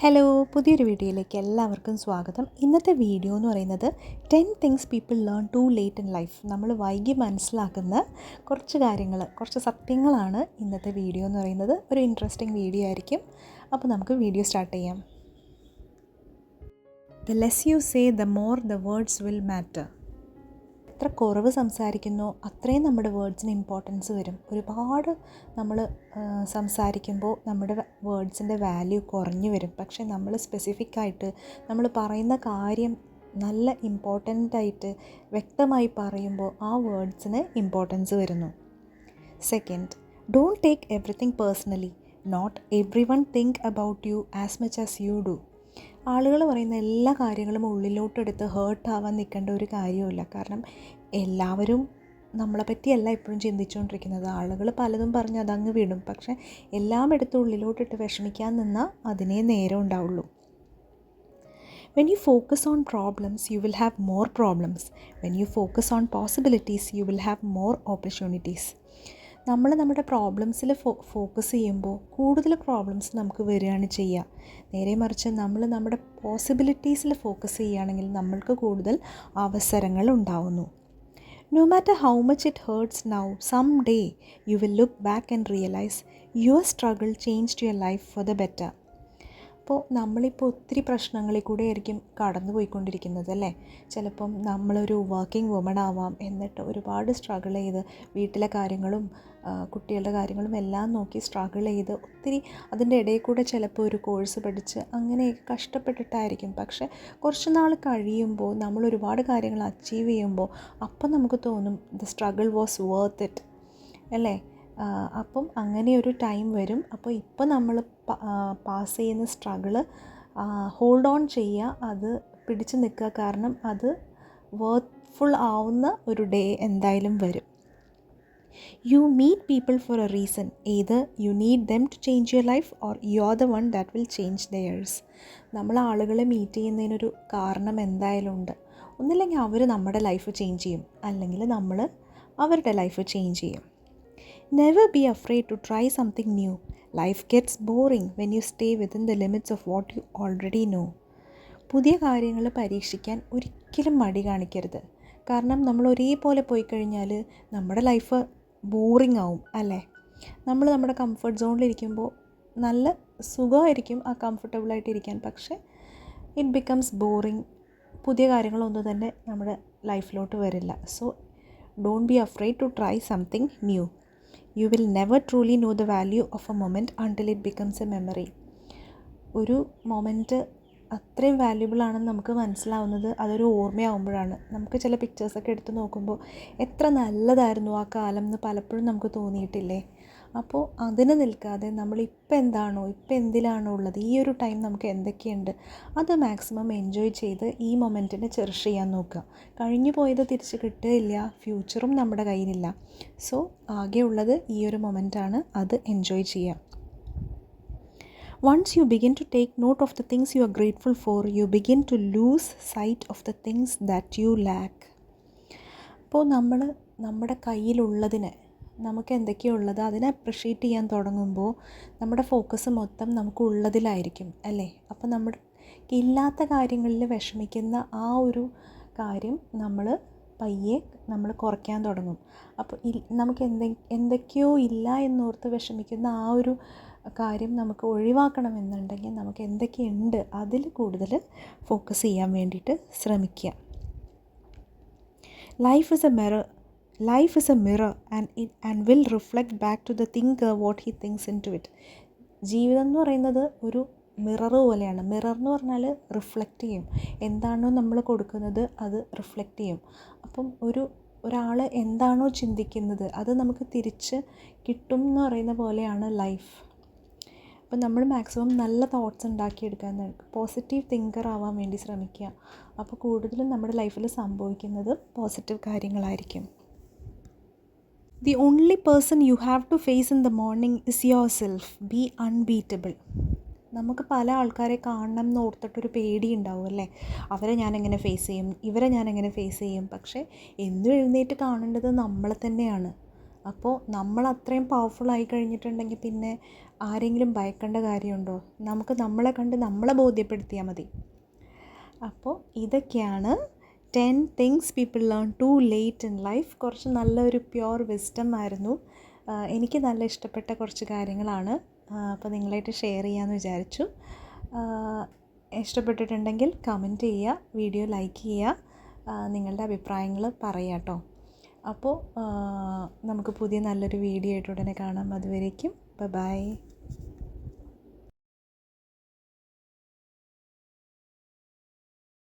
Hello, പുതിയൊരു വീഡിയോയിലേക്ക് എല്ലാവർക്കും സ്വാഗതം. ഇന്നത്തെ വീഡിയോ എന്ന് പറയുന്നത് 10 things people learn to late in life. നമ്മൾ വൈകി മനസ്സിലാക്കുന്ന കുറച്ച് സത്യങ്ങളാണ് ഇന്നത്തെ വീഡിയോ എന്ന് പറയുന്നത്. ഒരു ഇൻട്രസ്റ്റിംഗ് വീഡിയോ ആയിരിക്കും. അപ്പോൾ നമുക്ക് വീഡിയോ സ്റ്റാർട്ട് ചെയ്യാം. The less you say, the more the words will matter. എത്ര കുറവ് സംസാരിക്കുന്നോ അത്രയും നമ്മുടെ വേർഡ്സിന് ഇമ്പോർട്ടൻസ് വരും. ഒരുപാട് നമ്മൾ സംസാരിക്കുമ്പോൾ നമ്മുടെ വേർഡ്സിൻ്റെ വാല്യൂ കുറഞ്ഞു വരും. പക്ഷേ നമ്മൾ സ്പെസിഫിക്കായിട്ട് നമ്മൾ പറയുന്ന കാര്യം നല്ല ഇമ്പോർട്ടൻ്റായിട്ട് വ്യക്തമായി പറയുമ്പോൾ ആ വേർഡ്സിന് ഇമ്പോർട്ടൻസ് വരുന്നു. Second, don't take everything personally. Not everyone think about you as much as you do. ആളുകൾ പറയുന്ന എല്ലാ കാര്യങ്ങളും ഉള്ളിലോട്ടെടുത്ത് ഹേർട്ടാവാൻ നിൽക്കേണ്ട ഒരു കാര്യവുമില്ല. കാരണം എല്ലാവരും നമ്മളെ പറ്റിയല്ല എപ്പോഴും ചിന്തിച്ചുകൊണ്ടിരിക്കുന്നത്. ആളുകൾ പലതും പറഞ്ഞ് അതങ്ങ് വിടും. പക്ഷേ എല്ലാം എടുത്ത് ഉള്ളിലോട്ടിട്ട് വിഷമിക്കാൻ നിന്നാൽ അതിനേ നേരം ഉണ്ടാവുള്ളൂ. When you focus on problems, you will have more problems. When you focus on possibilities, you will have more opportunities. നമ്മൾ നമ്മുടെ പ്രോബ്ലംസിൽ ഫോക്കസ് ചെയ്യുമ്പോൾ കൂടുതൽ പ്രോബ്ലംസ് നമുക്ക് വരികയാണ് ചെയ്യുക. നേരെ മറിച്ച് നമ്മൾ നമ്മുടെ പോസിബിലിറ്റീസിൽ ഫോക്കസ് ചെയ്യുകയാണെങ്കിൽ നമ്മൾക്ക് കൂടുതൽ അവസരങ്ങൾ ഉണ്ടാവുന്നു. No matter how much it hurts now, someday you will look back and realize your struggle changed your life for the better. അപ്പോൾ നമ്മളിപ്പോൾ ഒത്തിരി പ്രശ്നങ്ങളിൽ കൂടെ ആയിരിക്കും കടന്നു പോയിക്കൊണ്ടിരിക്കുന്നത് അല്ലേ. ചിലപ്പം നമ്മളൊരു വർക്കിംഗ് വുമൺ ആവാം, എന്നിട്ട് ഒരുപാട് സ്ട്രഗിൾ ചെയ്ത് വീട്ടിലെ കാര്യങ്ങളും കുട്ടികളുടെ കാര്യങ്ങളും എല്ലാം നോക്കി സ്ട്രഗിൾ ചെയ്ത് ഒത്തിരി അതിൻ്റെ ഇടയിൽ കൂടെ ചിലപ്പോൾ ഒരു കോഴ്സ് പഠിച്ച് അങ്ങനെയൊക്കെ കഷ്ടപ്പെട്ടിട്ടായിരിക്കും. പക്ഷേ കുറച്ച് നാൾ കഴിയുമ്പോൾ നമ്മൾ ഒരുപാട് കാര്യങ്ങൾ അച്ചീവ് ചെയ്യുമ്പോൾ അപ്പം നമുക്ക് തോന്നും the struggle was worth it അല്ലേ. അപ്പം അങ്ങനെ ഒരു ടൈം വരും. അപ്പോൾ ഇപ്പോൾ നമ്മൾ പാസ് ചെയ്യുന്ന സ്ട്രഗിള് ഹോൾഡ് ഓൺ ചെയ്യുക, അത് പിടിച്ച് നിൽക്കുക. കാരണം അത് വർത്ത്ഫുൾ ആവുന്ന ഒരു ഡേ എന്തായാലും വരും. You meet people for a reason. Either you need them to change your life or you're the one that will change theirs. നമ്മൾ ആളുകളെ മീറ്റ് ചെയ്യുന്നതിനൊരു കാരണം എന്തായാലും ഉണ്ട്. ഒന്നില്ലെങ്കിൽ അവർ നമ്മുടെ ലൈഫ് ചേഞ്ച് ചെയ്യും, അല്ലെങ്കിൽ നമ്മൾ അവരുടെ ലൈഫ് ചേഞ്ച് ചെയ്യും. Never be afraid to try something new. Life gets boring when you stay within the limits of what you already know. പുതിയ കാര്യങ്ങൾ പരീക്ഷിക്കാൻ ഒരിക്കലും മടി കാണിക്കരുത്. കാരണം നമ്മൾ ഒരേപോലെ പോയി കഴിഞ്ഞാൽ നമ്മുടെ ലൈഫ് ബോറിംഗ് ആവും അല്ലേ. നമ്മൾ നമ്മുടെ കംഫർട്ട് സോണിലിരിക്കുമ്പോൾ നല്ല സുഖമായിരിക്കും ആ കംഫർട്ടബിളായിട്ട് ഇരിക്കാൻ. പക്ഷേ ഇറ്റ് ബിക്കംസ് ബോറിംഗ്. പുതിയ കാര്യങ്ങളൊന്നും തന്നെ നമ്മുടെ ലൈഫിലോട്ട് വരില്ല. So don't be afraid to try something new. You will never truly know the value of a moment until it becomes a memory. ഒരു മൊമെൻറ്റ് അത്രയും വാല്യുബിൾ ആണെന്ന് നമുക്ക് മനസ്സിലാവുന്നത് അതൊരു ഓർമ്മയാവുമ്പോഴാണ്. നമുക്ക് ചില പിക്ചേഴ്സൊക്കെ എടുത്ത് നോക്കുമ്പോൾ എത്ര നല്ലതായിരുന്നു ആ കാലം എന്ന് പലപ്പോഴും നമുക്ക് തോന്നിയിട്ടില്ലേ. അപ്പോൾ അതിന് നിൽക്കാതെ നമ്മളിപ്പോൾ എന്താണോ, ഇപ്പോൾ എന്തിലാണോ ഉള്ളത്, ഈ ഒരു ടൈം നമുക്ക് എന്തൊക്കെയുണ്ട് അത് മാക്സിമം എൻജോയ് ചെയ്ത് ഈ മൊമെൻറ്റിനെ ചെറിഷ് ചെയ്യാൻ നോക്കുക. കഴിഞ്ഞു പോയത് തിരിച്ച് കിട്ടുകയില്ല, ഫ്യൂച്ചറും നമ്മുടെ കയ്യിലില്ല. സോ ആകെ ഉള്ളത് ഈ ഒരു മൊമെൻറ്റാണ്, അത് എൻജോയ് ചെയ്യാം. Once you begin to take note of the things you are grateful for, you begin to lose sight of the things that you lack. അപ്പോൾ നമ്മൾ നമ്മുടെ കയ്യിലുള്ളതിനെ, നമുക്ക് എന്തൊക്കെയുള്ളത് അതിനെ അപ്രിഷ്യേറ്റ് ചെയ്യാൻ തുടങ്ങുമ്പോൾ നമ്മുടെ ഫോക്കസ് മൊത്തം നമുക്ക് ഉള്ളതിലായിരിക്കും അല്ലേ. അപ്പോൾ നമ്മുടെ ഇല്ലാത്ത കാര്യങ്ങളിൽ വിഷമിക്കുന്ന ആ ഒരു കാര്യം പയ്യെ നമ്മൾ കുറയ്ക്കാൻ തുടങ്ങും. അപ്പോൾ നമുക്ക് എന്തൊക്കെയോ ഇല്ല എന്നോർത്ത് വിഷമിക്കുന്ന ആ ഒരു കാര്യം നമുക്ക് ഒഴിവാക്കണമെന്നുണ്ടെങ്കിൽ നമുക്ക് എന്തൊക്കെയുണ്ട് അതിൽ കൂടുതൽ ഫോക്കസ് ചെയ്യാൻ വേണ്ടിയിട്ട് ശ്രമിക്കുക. Life is a mirror and will reflect back to the thinker what he thinks into it. ജീവിതം എന്ന് പറയുന്നത് ഒരു മിറർ പോലെയാണ്. മിറർ എന്ന് പറഞ്ഞാൽ റിഫ്ലക്റ്റ് ചെയ്യും. എന്താണോ നമ്മൾ കൊടുക്കുന്നത് അത് റിഫ്ലക്റ്റ് ചെയ്യും. അപ്പം ഒരാൾ എന്താണോ ചിന്തിക്കുന്നത് അത് നമുക്ക് തിരിച്ച് കിട്ടും എന്ന് പറയുന്ന പോലെയാണ് ലൈഫ്. അപ്പം നമ്മൾ മാക്സിമം നല്ല തോട്ട്സ് ഉണ്ടാക്കിയെടുക്കാൻ, പോസിറ്റീവ് തിങ്കർ ആവാൻ വേണ്ടി ശ്രമിക്കുക. അപ്പോൾ കൂടുതലും നമ്മുടെ ലൈഫിൽ സംഭവിക്കുന്നത് പോസിറ്റീവ് കാര്യങ്ങളായിരിക്കും. The only person you have to face in the morning is yourself. Be unbeatable. നമുക്ക് പല ആൾക്കാരെ കാണണം എന്ന് ഓർത്തിട്ടൊരു പേടി ഉണ്ടാവും അല്ലേ. അവരെ ഞാനെങ്ങനെ ഫേസ് ചെയ്യും, ഇവരെ ഞാനെങ്ങനെ ഫേസ് ചെയ്യും. പക്ഷേ എന്നും എഴുന്നേറ്റ് കാണേണ്ടത് നമ്മളെ തന്നെയാണ്. അപ്പോൾ നമ്മൾ അത്രയും പവർഫുള്ളായി കഴിഞ്ഞിട്ടുണ്ടെങ്കിൽ പിന്നെ ആരെങ്കിലും ഭയക്കേണ്ട കാര്യമുണ്ടോ? നമുക്ക് നമ്മളെ കണ്ട് നമ്മളെ ബോധ്യപ്പെടുത്തിയാൽ മതി. അപ്പോൾ ഇതൊക്കെയാണ് 10 things people learn to late in life. കുറച്ച് നല്ലൊരു പ്യുവർ വിസ്ഡം ആയിരുന്നു. എനിക്ക് നല്ല ഇഷ്ടപ്പെട്ട കുറച്ച് കാര്യങ്ങളാണ്. അപ്പോൾ നിങ്ങളായിട്ട് ഷെയർ ചെയ്യാമെന്ന് വിചാരിച്ചു. ഇഷ്ടപ്പെട്ടിട്ടുണ്ടെങ്കിൽ കമൻറ്റ് ചെയ്യുക, വീഡിയോ ലൈക്ക് ചെയ്യുക, നിങ്ങളുടെ അഭിപ്രായങ്ങൾ പറയുക കേട്ടോ. അപ്പോൾ നമുക്ക് പുതിയ നല്ലൊരു വീഡിയോ ആയിട്ട് ഉടനെ കാണാം. അതുവരേക്കും ബൈ.